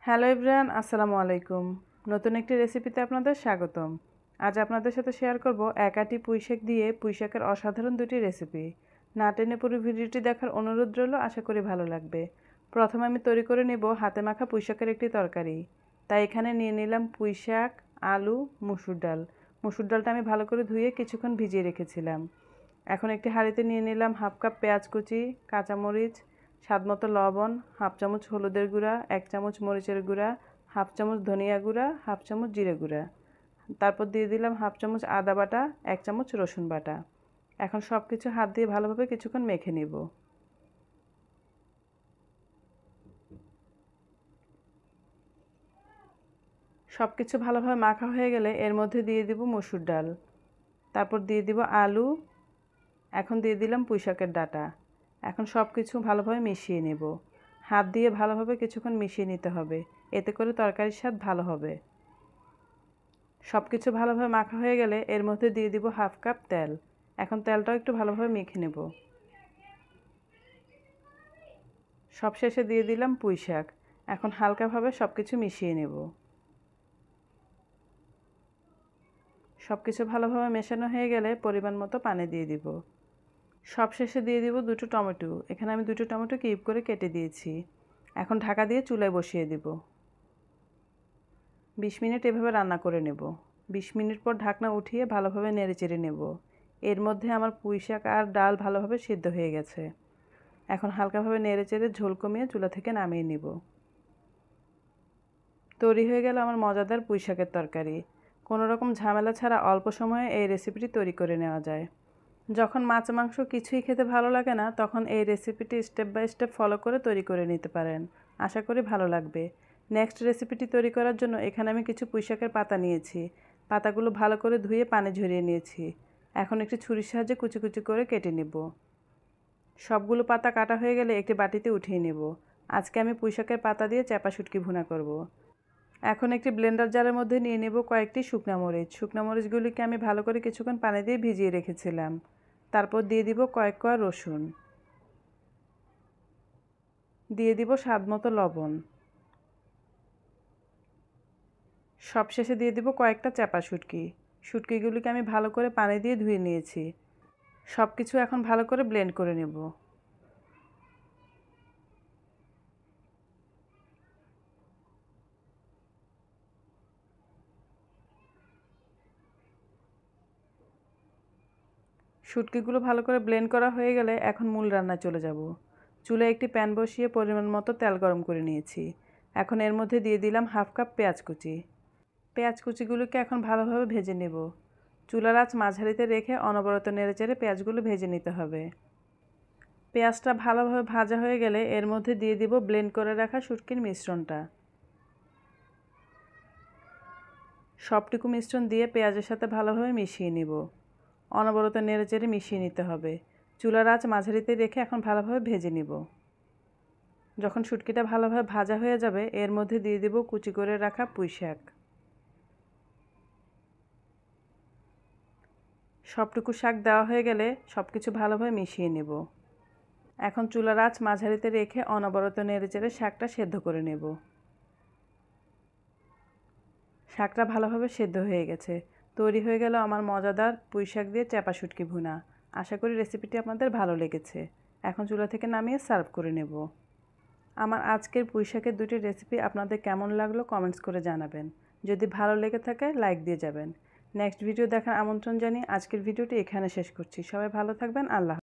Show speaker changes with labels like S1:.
S1: Hello everyone, আসসালামু আলাইকুম। নতুন একটি রেসিপিতে আপনাদের স্বাগতম। আজ আপনাদের সাথে শেয়ার করব এক আঁটি পুঁইশাক দিয়ে পুঁইশাকের অসাধারণ দুটি রেসিপি। না টেনে পুরো ভিডিওটি দেখার অনুরোধ রইল, আশা করি ভালো লাগবে। প্রথমে আমি তৈরি করে নেব হাতে মাখা পুঁইশাকের একটি তরকারি। তাই এখানে নিয়ে নিলাম পুঁইশাক, আলু, মুসুর ডাল। মুসুর ডালটা আমি ভালো করে ধুয়ে কিছুক্ষণ ভিজিয়ে রেখেছিলাম। এখন একটি হাঁড়িতে নিয়ে নিলাম হাফ কাপ পেঁয়াজ কুচি, কাঁচামরিচ, স্বাদমতো লবণ, হাফ চামচ হলুদের গুঁড়া, 1 চামচ মরিচের গুঁড়া, হাফ চামচ ধনিয়া গুঁড়া, হাফ চামচ জিরে গুঁড়া। তারপর দিয়ে দিলাম হাফ চামচ আদা বাটা, 1 চামচ রসুন বাটা। এখন সব কিছু হাত দিয়ে ভালোভাবে কিছুক্ষণ মেখে নেব। সব কিছু ভালোভাবে মাখা হয়ে গেলে এর মধ্যে দিয়ে দিব মসুর ডাল, তারপর দিয়ে দিব আলু, এখন দিয়ে দিলাম পুঁইশাকের ডাঁটা। এখন সব কিছু ভালোভাবে মিশিয়ে নেব। হাত দিয়ে ভালোভাবে কিছুক্ষণ মিশিয়ে নিতে হবে, এতে করে তরকারির স্বাদ ভালো হবে। সব কিছু ভালোভাবে মাখা হয়ে গেলে এর মধ্যে দিয়ে দিব হাফ কাপ তেল। এখন তেলটাও একটু ভালোভাবে মেখে নেব। সবশেষে দিয়ে দিলাম পুঁইশাক। এখন হালকাভাবে সব কিছু মিশিয়ে নেব। সব কিছু ভালোভাবে মেশানো হয়ে গেলে পরিমাণ মতো পানি দিয়ে দিব। সবশেষে দিয়ে দিব দুটো টমেটো। এখানে আমি দুটো টমেটো কিউব করে কেটে দিয়েছি। এখন ঢাকা দিয়ে চুলায় বসিয়ে দিব। 20 মিনিট এভাবে রান্না করে নেব। 20 মিনিট পর ঢাকনা উঠিয়ে ভালোভাবে নেড়েচেড়ে নেব। এর মধ্যে আমার পুঁইশাক আর ডাল ভালোভাবে সিদ্ধ হয়ে গেছে। এখন হালকাভাবে নেড়েচেড়ে ঝোল কমিয়ে চুলা থেকে নামিয়ে নেব। তৈরি হয়ে গেল আমার মজাদার পুঁইশাকের তরকারি। কোনো রকম ঝামেলা ছাড়া অল্প সময়ে এই রেসিপিটি তৈরি করে নেওয়া যায়। যখন মাছ মাংস কিছুই খেতে ভালো লাগে না, তখন এই রেসিপিটি স্টেপ বাই স্টেপ ফলো করে তৈরি করে নিতে পারেন। আশা করি ভালো লাগবে। নেক্সট রেসিপিটি তৈরি করার জন্য এখানে আমি কিছু পুঁইশাকের পাতা নিয়েছি। পাতাগুলো ভালো করে ধুয়ে পানি ঝরিয়ে নিয়েছি। এখন একটি ছুরির সাহায্যে কুচি কুচি করে কেটে নেব। সবগুলো পাতা কাটা হয়ে গেলে একটি বাটিতে উঠিয়ে নেব। আজকে আমি পুঁইশাকের পাতা দিয়ে চাপা শুটকি ভুনা করব। এখন একটি ব্লেন্ডার জারের মধ্যে নিয়ে নেব কয়েকটি শুকনা মরিচ। শুকনা মরিচগুলিকে আমি ভালো করে কিছুক্ষণ পানি দিয়ে ভিজিয়ে রেখেছিলাম। তারপর দিয়ে দিব কয়েক কোয়া রসুন, দিয়ে দিব স্বাদমতো লবণ, সবশেষে দিয়ে দিব কয়েকটা চাপা শুটকি। শুটকিগুলিকে আমি ভালো করে পানি দিয়ে ধুয়ে নিয়েছি। সব কিছু এখন ভালো করে ব্লেন্ড করে নেব। শুটকিগুলো ভালো করে ব্লেন্ড করা হয়ে গেলে এখন মূল রান্নায় চলে যাব। চুলায় একটি প্যান বসিয়ে পরিমাণ মতো তেল গরম করে নিয়েছি। এখন এর মধ্যে দিয়ে দিলাম হাফ কাপ পেঁয়াজ কুচি। পেঁয়াজ কুচিগুলোকে এখন ভালোভাবে ভেজে নেব। চুলার আঁচ মাঝারিতে রেখে অনবরত নেড়েচেড়ে পেঁয়াজগুলো ভেজে নিতে হবে। পেঁয়াজটা ভালোভাবে ভাজা হয়ে গেলে এর মধ্যে দিয়ে দিব ব্লেন্ড করে রাখা শুটকির মিশ্রণটা। সবটুকু মিশ্রণ দিয়ে পেঁয়াজের সাথে ভালোভাবে মিশিয়ে নিব। অনবরত নেড়েচেড়ে মিশিয়ে নিতে হবে। চুলার আঁচ মাঝারিতে রেখে এখন ভালোভাবে ভেজে নিব। যখন শুটকিটা ভালোভাবে ভাজা হয়ে যাবে এর মধ্যে দিয়ে দিব কুচি করে রাখা পুঁইশাক। সবটুকু শাক দেওয়া হয়ে গেলে সব কিছু ভালোভাবে মিশিয়ে নেব। এখন চুলার আঁচ মাঝারিতে রেখে অনবরত নেড়েচেড়ে শাকটা সেদ্ধ করে নেব। শাকটা ভালোভাবে সেদ্ধ হয়ে গেছে। তৈরি হয়ে গেল আমার মজাদার পুঁইশাক দিয়ে চাপা শুটকি ভুনা। আশা করি রেসিপিটি আপনাদের ভালো লেগেছে। এখন চুলা থেকে নামিয়ে সার্ভ করে নেব। আমার আজকের পুঁইশাকের দুটি রেসিপি আপনাদের কেমন লাগলো কমেন্টস করে জানাবেন। যদি ভালো লেগে থাকে লাইক দিয়ে যাবেন। নেক্সট ভিডিও দেখার আমন্ত্রণ জানিয়ে আজকের ভিডিওটি এখানে শেষ করছি। সবাই ভালো থাকবেন। আল্লাহ।